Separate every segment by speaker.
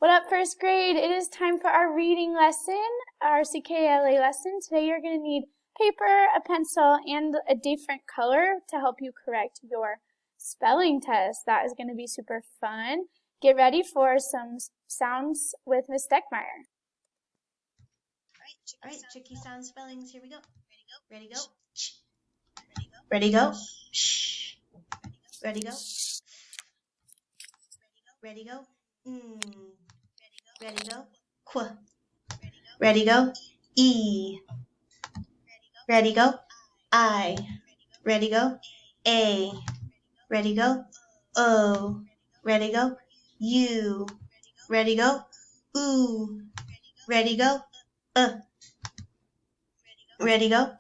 Speaker 1: What up, first grade? It is time for our reading lesson, our CKLA lesson. Today you're going to need paper, a pencil, and a different color to help you correct your spelling test. That is going to be super fun. Get ready for some sounds with Miss Deckmeyer.
Speaker 2: All right, tricky sound spellings. Here we go. Ready, go. Ready, go. Shh. Ready, go. Ready, go. Ready, go. Qu. Ready, go. E. Ready, go. I. Ready, go. A. Ready, go. O. Ready, go. U. Ready, go. Oo. Ready, go. Ready, go.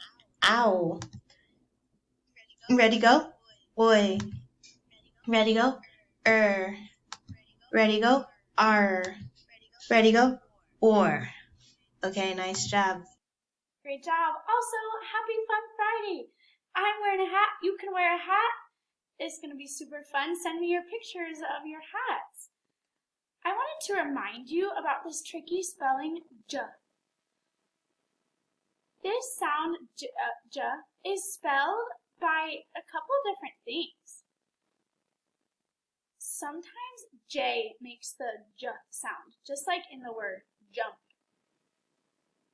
Speaker 2: Ow. Ready, go. Oi. Ready, go. Ready, go. R. Ready, go. Or. Okay, nice job.
Speaker 1: Great job. Also, happy Fun Friday. I'm wearing a hat. You can wear a hat. It's going to be super fun. Send me your pictures of your hats. I wanted to remind you about this tricky spelling, j. This sound, j, is spelled by a couple different things. Sometimes J makes the j sound, just like in the word jump.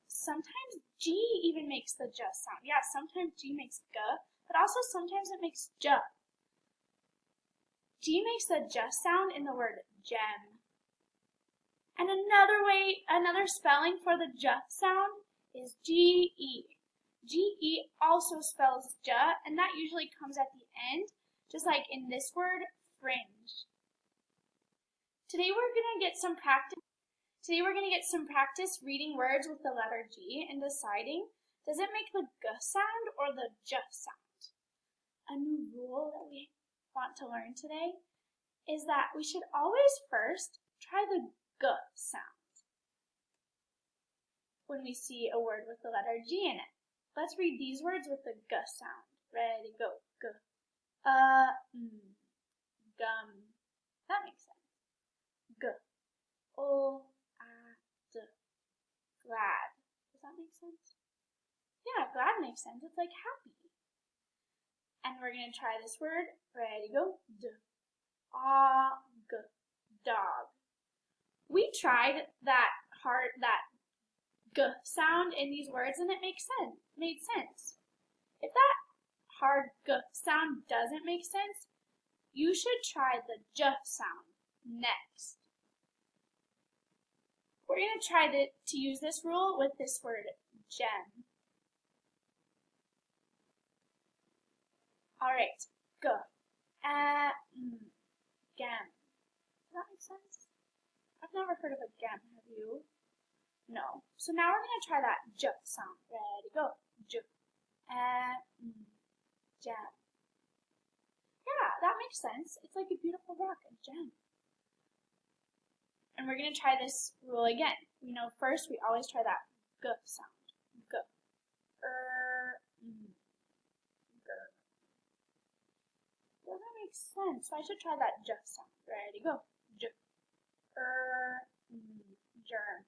Speaker 1: Sometimes G even makes the j sound. Yeah, sometimes G makes g, but also sometimes it makes j. G makes the j sound in the word gem. And another spelling for the j sound is G-E. G-E also spells j, and that usually comes at the end, just like in this word, fringe. Today we're going to get some practice reading words with the letter G and deciding, does it make the g sound or the j sound? A new rule that we want to learn today is that we should always first try the g sound when we see a word with the letter G in it. Let's read these words with the g sound. Ready, go. G. Gum. That makes sense. G. O. D. Glad. Does that make sense? Yeah, glad makes sense. It's like happy. And we're going to try this word. Ready, go. D. G. Dog. We tried that g sound in these words and it made sense. If that hard g sound doesn't make sense, you should try the j sound next. We're going to try to use this rule with this word gem. Alright, g. Gem. Does that make sense? I've never heard of a gem, have you? No. So now we're going to try that j sound. Ready, go. J. Gem. Yeah, that makes sense. It's like a beautiful rock, a gem. And we're going to try this rule again. We know first we always try that g sound. G. Doesn't make sense. So I should try that j sound. Ready, go. J. Germ.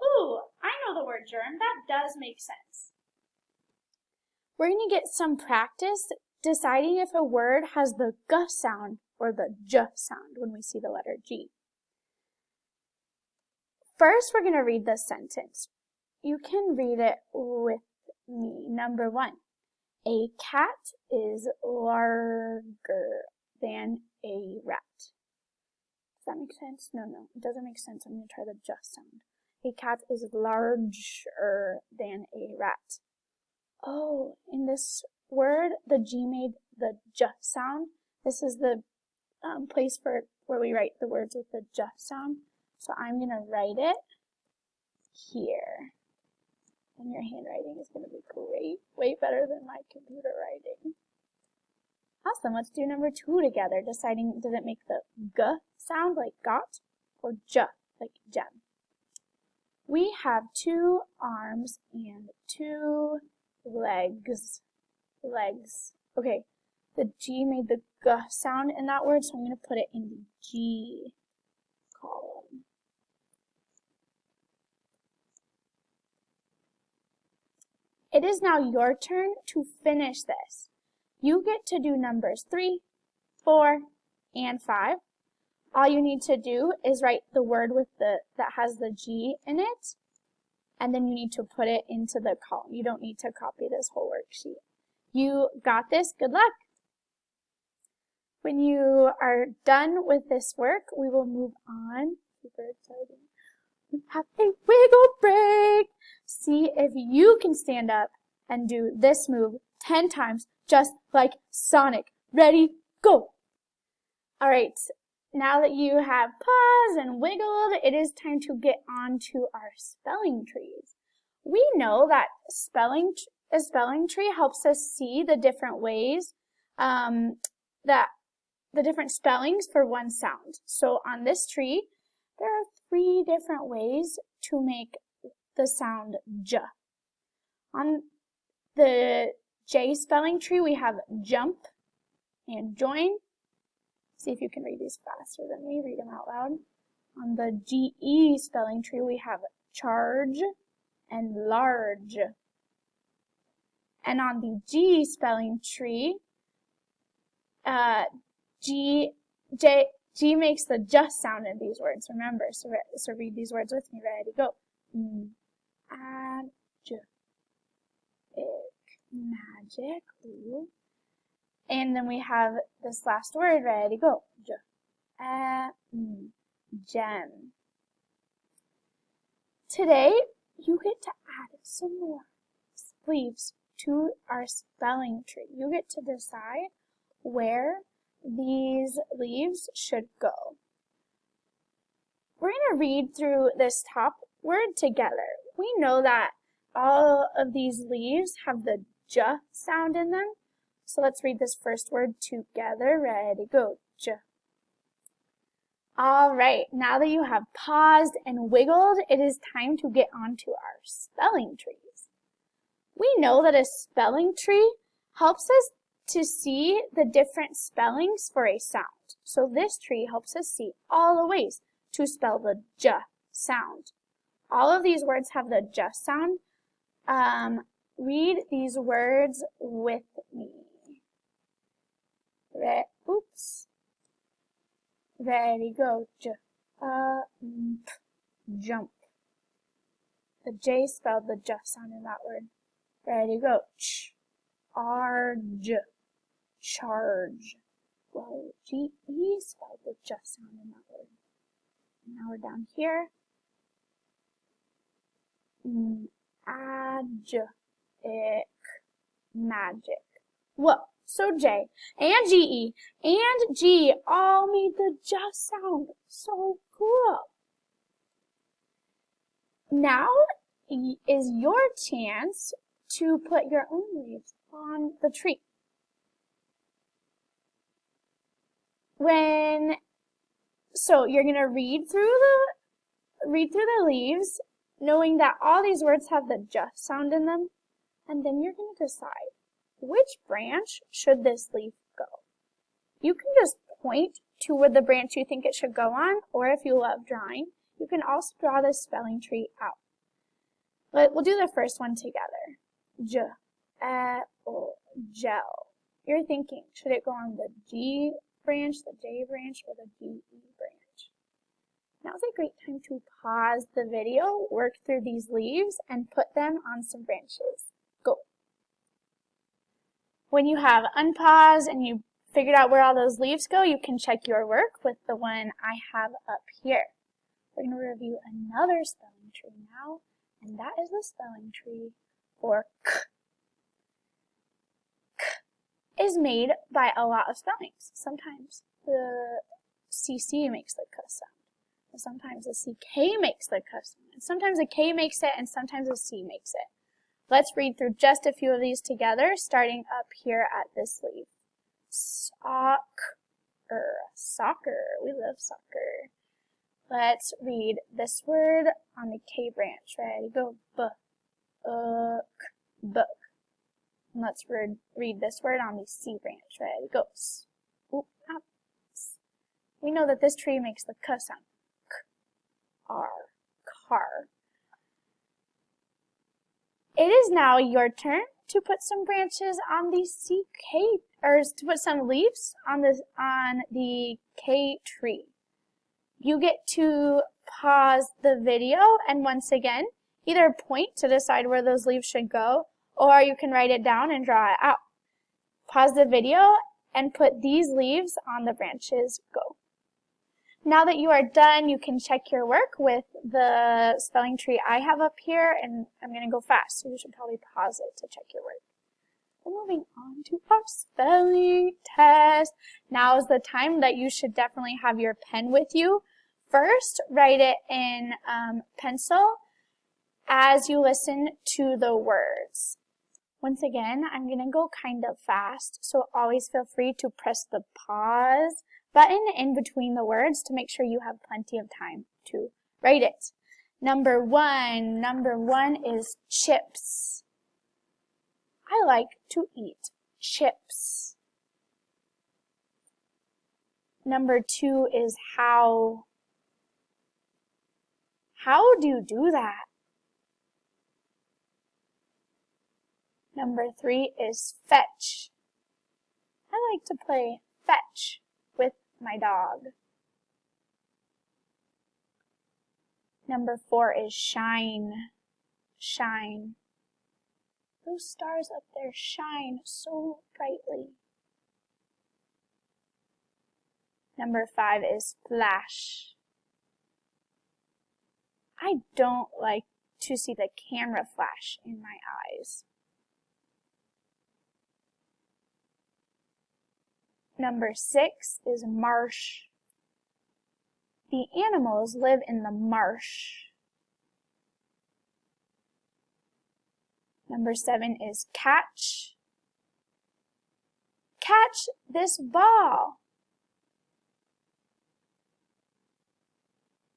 Speaker 1: Ooh, I know the word germ. That does make sense. We're going to get some practice deciding if a word has the g sound or the j sound when we see the letter G. First, we're going to read the sentence. You can read it with me. Number 1. A cat is larger than a rat. Does that make sense? No, it doesn't make sense. I'm going to try the j sound. A cat is larger than a rat. Oh, in this word, the G made the j sound. This is the place where we write the words with the j sound. So I'm going to write it here. And your handwriting is going to be great. Way better than my computer writing. Awesome. Let's do number 2 together. Deciding, does it make the g sound like got or j like gem? We have 2 arms and 2 legs. Okay, the G made the g sound in that word, so I'm going to put it in the G column. It is now your turn to finish this. You get to do numbers 3, 4, and 5. All you need to do is write the word with that has the G in it, and then you need to put it into the column. You don't need to copy this whole worksheet. You got this. Good luck. When you are done with this work, we will move on. Super exciting. We have a wiggle break. See if you can stand up and do this move 10 times, just like Sonic. Ready, go. All right, now that you have paused and wiggled, it is time to get on to our spelling trees. We know that a spelling tree helps us see the different ways the different spellings for one sound. So on this tree, there are 3 different ways to make the sound J. On the J spelling tree, we have jump and join. See if you can read these faster than me. Read them out loud. On the GE spelling tree, we have charge and large. And on the G spelling tree, G makes the just sound in these words. Remember, so read these words with me. Ready, go. Magic. Ooh. And then we have this last word. Ready, go. Gem. Today, you get to add some more leaves to our spelling tree. You get to decide where these leaves should go. We're going to read through this top word together. We know that all of these leaves have the J sound in them. So let's read this first word together. Ready, go. J. All right, now that you have paused and wiggled, it is time to get on to our spelling trees. We know that a spelling tree helps us to see the different spellings for a sound. So this tree helps us see all the ways to spell the J sound. All of these words have the J sound. Read these words with me. Ready, go. Jump. The J spelled the J sound in that word. Ready, go. Arge. Charge. Well, G-E spelled the J sound in that word. And now we're down here. Magic. Whoa. So J and GE and G all made the J sound. So cool. Now is your chance to put your own leaves on the tree. So you're going to read through the leaves, knowing that all these words have the J sound in them, and then you're going to decide which branch should this leaf go. You can just point to where the branch you think it should go on, or if you love drawing, you can also draw this spelling tree out. But we'll do the first one together. Gel. You're thinking, should it go on the G branch, the J branch, or the GE branch? Now's a great time to pause the video, work through these leaves, and put them on some branches. Go. When you have unpaused and you figured out where all those leaves go, you can check your work with the one I have up here. We're going to review another spelling tree now, and that is the spelling tree for K. K is made by a lot of spellings. Sometimes the CC makes the K sound. Sometimes the CK makes the K sound. And sometimes the K makes it, and sometimes the C makes it. Let's read through just a few of these together, starting up here at this leaf. Soccer. Soccer. We love soccer. Let's read this word on the K branch. Ready? Go. Book. And let's read this word on the C branch. Ready? Go. We know that this tree makes the K sound. Car. It is is now your turn to put some branches on the CK, or to put some leaves on the K tree. You get to pause the video and once again, either point to decide where those leaves should go, or you can write it down and draw it out. Pause the video and put these leaves on the branches. Go. Now that you are done, you can check your work with the spelling tree I have up here, and I'm going to go fast, so you should probably pause it to check your work. We're moving on to our spelling test. Now is the time that you should definitely have your pen with you. First, write it in pencil as you listen to the words. Once again, I'm going to go kind of fast, so always feel free to press the pause button in between the words to make sure you have plenty of time to write it. Number one is chips. I like to eat chips. Number 2 is how. How do you do that? Number 3 is fetch. I like to play fetch with my dog. Number 4 is shine. Shine. Those stars up there shine so brightly. Number 5 is flash. I don't like to see the camera flash in my eyes. Number 6 is marsh. The animals live in the marsh. Number 7 is catch. Catch this ball.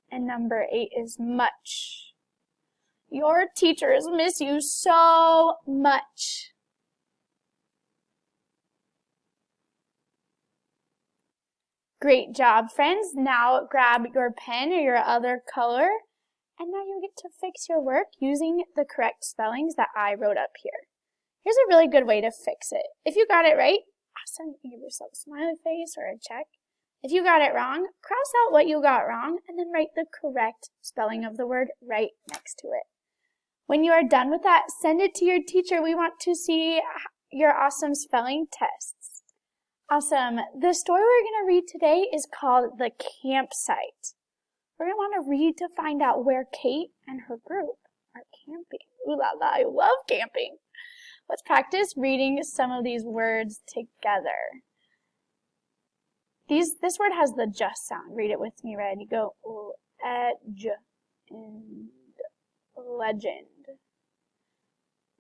Speaker 1: And number 8 is much. Your teachers miss you so much. Great job, friends. Now grab your pen or your other color, and now you get to fix your work using the correct spellings that I wrote up here. Here's a really good way to fix it. If you got it right, awesome, you can give yourself a smiley face or a check. If you got it wrong, cross out what you got wrong and then write the correct spelling of the word right next to it. When you are done with that, send it to your teacher. We want to see your awesome spelling tests. Awesome. The story we're going to read today is called The Campsite. We're going to want to read to find out where Kate and her group are camping. Ooh la la, I love camping. Let's practice reading some of these words together. This word has the just sound. Read it with me. Ready? Go. Edge and legend.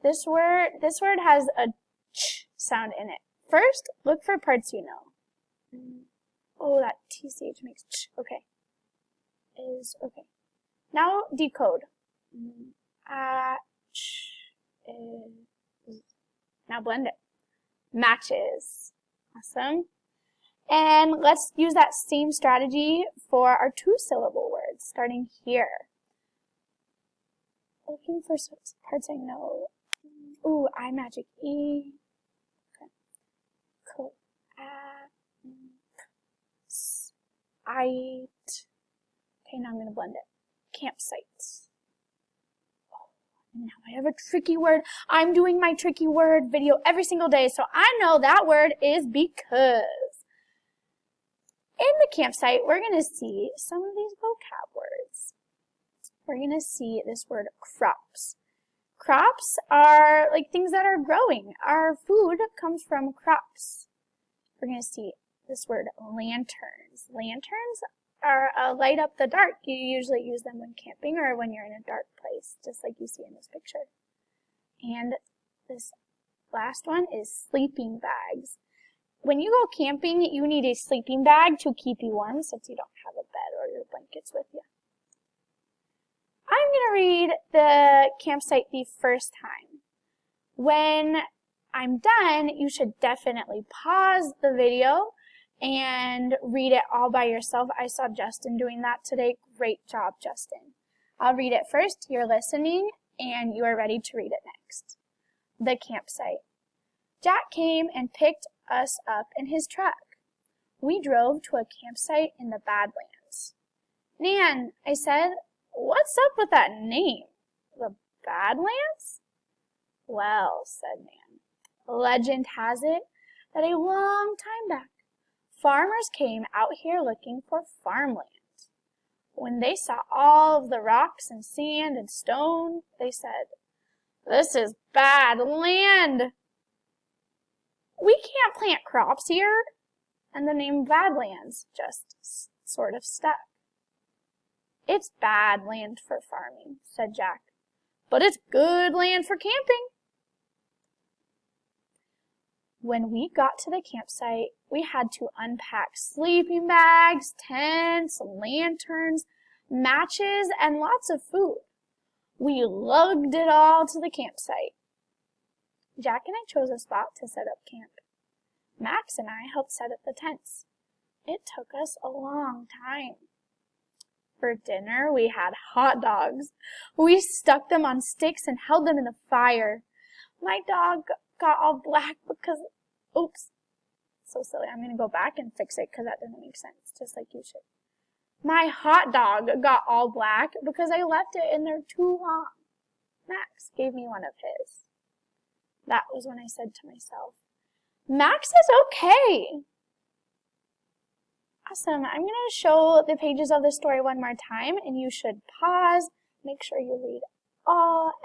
Speaker 1: This word has a ch sound in it. First, look for parts you know. Oh, that TCH makes ch. Okay. Is okay. Now decode. Ch is. Now blend it. Matches. Awesome. And let's use that same strategy for our 2-syllable words, starting here. Looking for parts I know. Ooh, I magic E. Okay. Cool. Okay, now I'm going to blend it. Campsite. And now I have a tricky word. I'm doing my tricky word video every single day, so I know that word is because. In the campsite, we're going to see some of these vocab words. We're going to see this word crops. Crops are like things that are growing. Our food comes from crops. We're going to see this word lanterns. Lanterns are light up the dark. You usually use them when camping or when you're in a dark place, just like you see in this picture. And this last one is sleeping bags. When you go camping, you need a sleeping bag to keep you warm since you don't have a bed or your blankets with you. I'm going to read the campsite the first time. When I'm done, you should definitely pause the video and read it all by yourself. I saw Justin doing that today. Great job, Justin. I'll read it first, you're listening, and you are ready to read it next. the campsite. Jack came and picked us up in his truck. We drove to a campsite in the Badlands. Nan, I said, what's up with that name? The Badlands? Well, said Nan, legend has it that a long time back, farmers came out here looking for farmland. When they saw all of the rocks and sand and stone, they said, this is bad land. We can't plant crops here. And the name Badlands just sort of stuck. It's bad land for farming, said Jack, but it's good land for camping. When we got to the campsite, we had to unpack sleeping bags, tents, lanterns, matches, and lots of food. We lugged it all to the campsite. Jack and I chose a spot to set up camp. Max and I helped set up the tents. It took us a long time. For dinner, we had hot dogs. We stuck them on sticks and held them in the fire. My dog got all black because, oops, so silly. I'm going to go back and fix it because that didn't make sense, just like you should. My hot dog got all black because I left it in there too long. Max gave me one of his. That was when I said to myself, Max is okay. Awesome. I'm going to show the pages of the story one more time, and you should pause. Make sure you read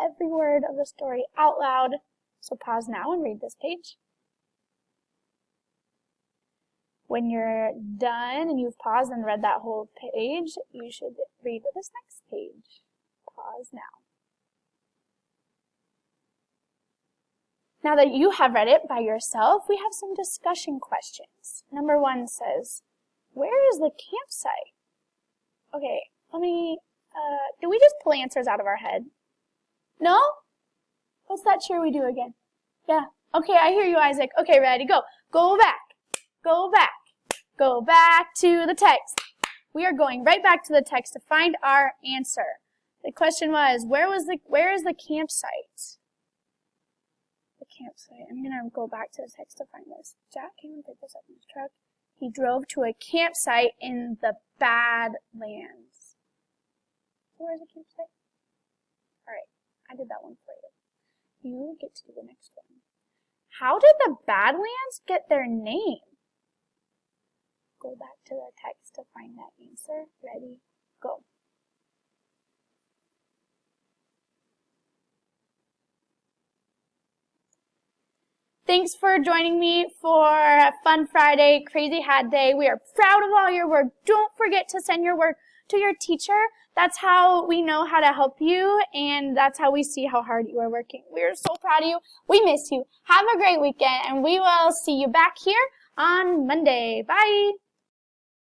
Speaker 1: every word of the story out loud. So pause now and read this page. When you're done and you've paused and read that whole page, you should read this next page. Pause now. Now that you have read it by yourself, we have some discussion questions. Number 1 says, where is the campsite? Okay, do we just pull answers out of our head? No? What's that cheer we do again? Yeah. Okay, I hear you, Isaac. Okay, ready, go. Go back. Go back. Go back to the text. We are going right back to the text to find our answer. The question was, where is the campsite? The campsite. I'm going to go back to the text to find this. Jack came and picked us up in his truck. He drove to a campsite in the Badlands. Where's the campsite? All right, I did that one for you. You get to do the next one. How did the Badlands get their name? Go back to the text to find that answer. Ready, go. Thanks for joining me for Fun Friday, Crazy Hat Day. We are proud of all your work. Don't forget to send your work to your teacher. That's how we know how to help you, and that's how we see how hard you are working. We are so proud of you. We miss you. Have a great weekend, and we will see you back here on Monday. Bye.